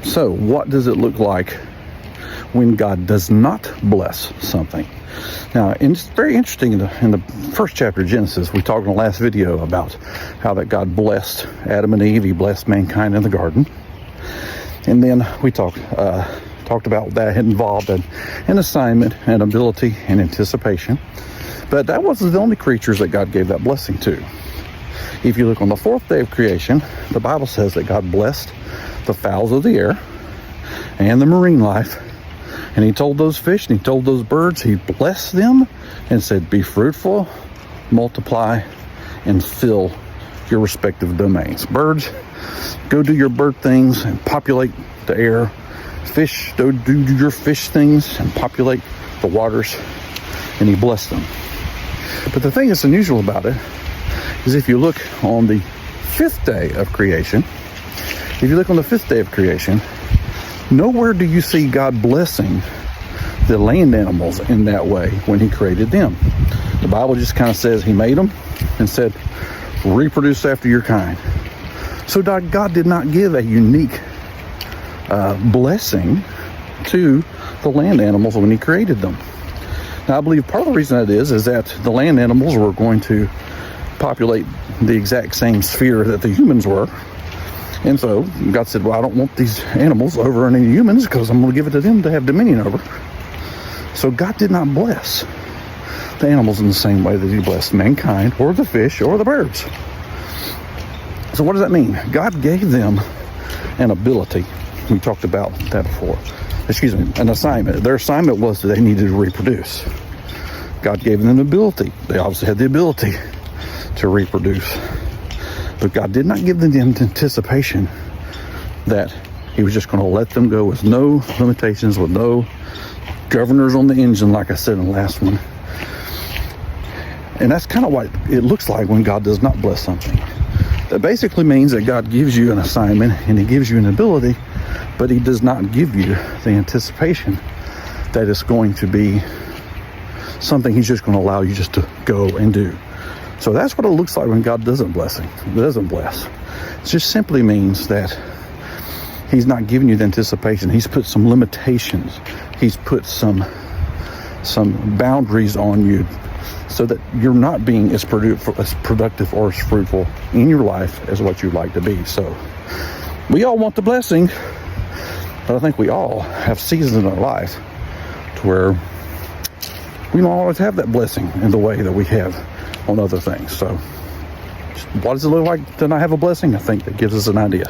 So what does it look like when God does not bless something? Now, it's very interesting in the first chapter of Genesis. We talked in the last video about how that God blessed Adam and Eve. He blessed mankind in the garden. And then we talked about that involved an assignment, an ability, and anticipation. But that wasn't the only creatures that God gave that blessing to. If you look on the fourth day of creation, the Bible says that God blessed the fowls of the air and the marine life. And he told those fish and he told those birds, he blessed them and said, be fruitful, multiply, and fill your respective domains. Birds, go do your bird things and populate the air. Fish, go do your fish things and populate the waters. And he blessed them. But the thing that's unusual about it is if you look on the fifth day of creation, nowhere do you see God blessing the land animals in that way when he created them. The Bible just kind of says he made them and said, reproduce after your kind. So God did not give a unique blessing to the land animals when he created them. Now, I believe part of the reason that is that the land animals were going to populate the exact same sphere that the humans were. And so God said, well, I don't want these animals over any humans because I'm going to give it to them to have dominion over. So God did not bless the animals in the same way that he blessed mankind or the fish or the birds. So what does that mean? God gave them an ability. We talked about that before. An assignment. Their assignment was that they needed to reproduce. God gave them an ability. They obviously had the ability to reproduce. But God did not give them the anticipation that he was just going to let them go with no limitations, with no governors on the engine, like I said in the last one. And that's kind of what it looks like when God does not bless something. That basically means that God gives you an assignment and he gives you an ability, but he does not give you the anticipation that it's going to be something he's just going to allow you just to go and do. So that's what it looks like when God doesn't bless. It just simply means that he's not giving you the anticipation. He's put some limitations. He's put some boundaries on you so that you're not being as productive or as fruitful in your life as what you'd like to be. So we all want the blessing, but I think we all have seasons in our life to where we don't always have that blessing in the way that we have on other things. So what does it look like to not have a blessing? I think that gives us an idea.